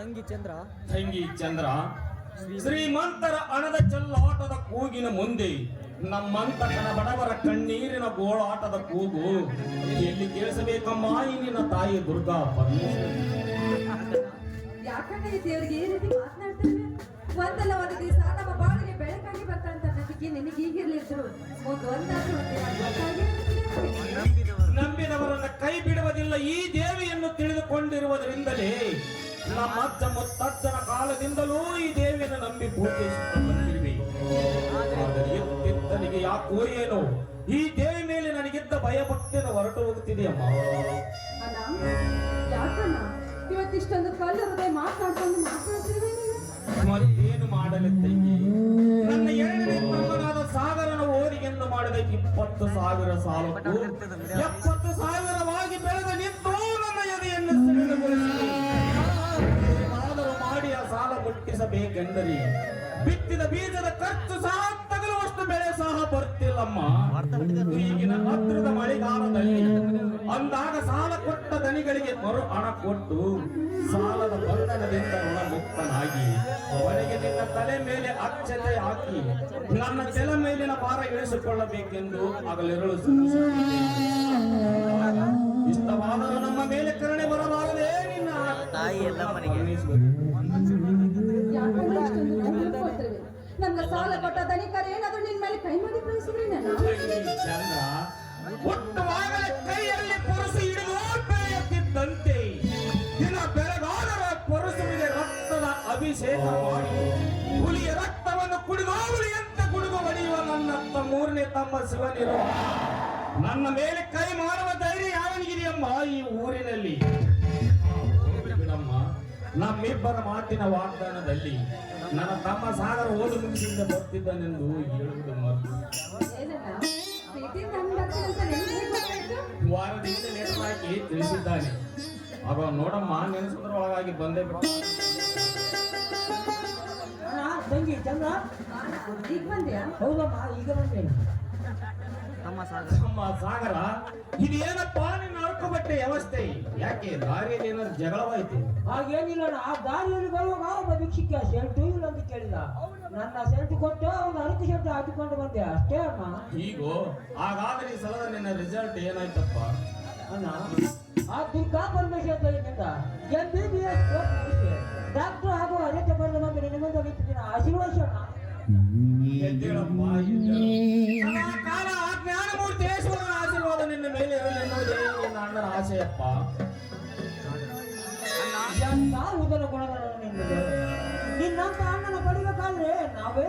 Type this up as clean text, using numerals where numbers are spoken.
ತಂಗಿ ಚಂದ್ರ ಶ್ರೀಮಂತರ ಹಣದ ಚೆಲ್ಲಾಟದ ಕೂಗಿನ ಮುಂದೆ ನಮ್ಮಂತಕನ ಬಡವರ ಕಣ್ಣೀರಿನ ಗೋಳಾಟದ ಕೂಗು ಎಲ್ಲಿ ಕೇಳಿಸಬೇಕಮ್ಮ ಈ ನಿನ್ನ ತಾಯಿ ದುರ್ಗಾ ಪರಮೇಶ್ವರಿ. ಯಾಕಂದ್ರೆ ದೇವರಿಗೆ ಈ ರೀತಿ ಮಾತನಾಡ್ತಾರೆ? ಒಂದಲ್ಲ ಒಂದು ದಿವಸ ನಮ್ಮ ಬಾಳಿಗೆ ಬೆಳಕಾಗಿ ಬರ್ತಾರಂತ ನಂಬಿಕೆ ನಿನಗೆ ಈಗಿರ್ಲಿದ್ರು ನಂಬಿದವರನ್ನ ಕೈ ಬಿಡುವುದಿಲ್ಲ ಈ ದೇವಿಯನ್ನು ತಿಳಿದುಕೊಂಡಿರುವುದರಿಂದಲೇ ನಮ್ಮ ಅಜ್ಜ ಮುತ್ತಜ್ಜನ ಕಾಲದಿಂದಲೂ ಈ ದೇವಿಯನ್ನು ನಂಬಿ ಪೂಜಿಸುತ್ತಾ ಬಂದಿರುವೆ. ಆದರೆ ಎತ್ತಿದ್ದನಿಗೆ ಯಾಕೋ ಏನೋ ಈ ದೇವಿ ಮೇಲೆ ನನಗಿದ್ದ ಭಯಭಕ್ತಿಯನ್ನು ಹೊರಟು ಹೋಗುತ್ತಿದೆಯಮ್ಮ. ಯಾಕಣ್ಣ ಇವತ್ತಿಷ್ಟೊಂದು ಕಲ್ಲು ಹೃದಯ ಮಾತಾಡ್ತಿರುವೆ? ಮತ್ತೇನು ಮಾಡಲಿ ತಂಗಿ, ನನ್ನ ಎರಡನೇ ತಮ್ಮನಾದ ಸಾಗರನ ಓದಿಗೆಂದು ಮಾಡಿದ 20,000 ಸಾಲಕ್ಕೂ 70,000ವಾಗಿ ಬೆಳೆದ ನಿಂತು ನನ್ನ ಎದೆಯನ್ನು ಆದರೂ ಮಾಡಿ ಆ ಸಾಲ ಮುಟ್ಟಿಸಬೇಕೆಂದರೆ ಬಿತ್ತಿದ ಬೀಜದ ಖರ್ಚು ಸಹ ತಗಲುವಷ್ಟು ಬೆಳೆ ಸಹ ಬರ್ತಿಲ್ಲಮ್ಮ. ಈಗಿನ ಹತ್ತಿರದ ಮಳೆಗಾಲದಲ್ಲಿ ಅಂದಾಗ ಸಾಲ ಕೊಟ್ಟ ದನಿಗಳಿಗೆ ಮರು ಹಣ ಕೊಟ್ಟು ಸಾಲದ ಬಂಧನದಿಂದ ಋಣಮುಕ್ತನಾಗಿ ಅವರಿಗೆ ನಿನ್ನ ತಲೆ ಮೇಲೆ ಅಕ್ಷತೆ ಹಾಕಿ ನನ್ನ ತಲೆ ಮೇಲಿನ ಭಾರ ಇಳಿಸಿಕೊಳ್ಳಬೇಕೆಂದು ಹಗಲಿರುಳು ಇಷ್ಟವಾದರೂ ನಮ್ಮ ಮೇಲೆ ಕರುಣೆ ಬರಬಾರದೇ ನಿನ್ನ ತಾಯಿ ಎಲ್ಲ ನನ್ನ ಸಾಲ ಕೊಟ್ಟ ಧನಿಕರ ಏನಾದ್ರೂ ನಿನ್ ಮೇಲೆ ಕೈ ಮಾಡಿ ಕಳಿಸಿದ್ರಿ ಚಂದ್ರ ಒಟ್ಟುವಾಗಲೇ ಕೈಯಲ್ಲಿ ಪೊರಸು ಹಿಡಿದು ಬೆಳೆಯುತ್ತಿದ್ದಂತೆ ದಿನ ಬೆಳಗಾದರ ಪೊರಸುವಿಗೆ ರಕ್ತದ ಅಭಿಷೇಕ ಮಾಡಿ ಹುಲಿಯ ರಕ್ತವನ್ನು ಕುಡಿದು ಹುಲಿಯಂತೆ ಕುಡಿದು ಹೊಡೆಯುವ ನನ್ನತ್ತ ಮೂರನೇ ತಮ್ಮ ಶಿವನಿರುವ ನನ್ನ ಮೇಲೆ ಕೈ ಮಾಡುವ ಧೈರ್ಯ ಯಾವನಿಗಿದೆಯಮ್ಮ ಈ ಊರಿನಲ್ಲಿ? ಬಿಡಮ್ಮ, ನಮ್ಮಿಬ್ಬರ ಮಾತಿನ ವಾಗ್ದಾನದಲ್ಲಿ ನನ್ನ ತಮ್ಮ ಸಾಗರ ಓದು ಮುಗಿಸಿಂದ ಬರ್ತಿದ್ದಾನೆಂದು ಹೇಳುವುದು ಮರೆತು ವಾರದಿಂದ ನೇರವಾಗಿ ತಿಳಿಸಿದ್ದಾನೆ. ಆಗ ನೋಡಮ್ಮ ನೆನೆಸುವುದರೊಳಗಾಗಿ ಬಂದೇ ತಂಗಿ ಚಂದ್ರ ಈಗ ಬಂದ್ಯಾ? ಹೌದಮ್ಮ, ಈಗ ಬಂದೇನೆ. ನಮ್ಮ ಸಾಗರ ಇದೇನಪ್ಪ ನಿನ್ನ ಅಳ್ಕೊಬಟ್ಟೆ ವ್ಯವಸ್ಥೆ? ಯಾಕೆ ದಾರಿಯಲ್ಲಿ ಏನಾದ್ರು ಜಗಳವಾಯ್ತು? ಹಾಗೇನಿಲ್ಲ, ಆ ದಾರಿಯಲ್ಲಿ ಬರುವಾಗ ಒಬ್ಬ ಭಿಕ್ಷಿಕ ಶೆಲ್ಟು ಇಲ್ಲ ಅಂತ ಕೇಳಿದ. ನನ್ನ ಶೆಲ್ಟ್ ಕೊಟ್ಟು ಅವ್ನು ಅರಕು ಶೆಲ್ಟ್ ಹಾಕಿಕೊಂಡು ಬಂದೆ, ಅಷ್ಟೇ ಅಮ್ಮ. ಹೀಗೋ ಹಾಗಾದ್ರೆ ಈ ಸಲದ ನಿನ್ನ ರಿಸಲ್ಟ್ ಏನಾಯ್ತಪ್ಪ? ಅಣ್ಣ, ಆ ದುರ್ಗಾ ಪರಮೇಶ್ವರ MBBS ಡಾಕ್ಟರ್ ಹಾಗೂ ಅನೇಕ ಬರೆದ ಬಂದು ನಿಮ್ಮಂತ ನಿಂತಿದ್ದೀನಿ, ಆಶೀರ್ವಾದ ಎದ್ದೇಳಪ್ಪ, ಕಾಲ ಜ್ಞಾನಮೂರ್ತಿಯೇಶ್ವರನ ಆಶೀರ್ವಾದ ನಿನ್ನ ಮೇಲೆ ಇರಲಿ ಎನ್ನುವುದೇ ನಿನ್ನ ಅಣ್ಣನ ಆಶೆಯಪ್ಪ. ಉದರ ಗುಣಗಳನ್ನು ನಿನ್ನಂತ ಅಣ್ಣನ ಪಡಿಬೇಕಾದ್ರೆ ನಾವೇ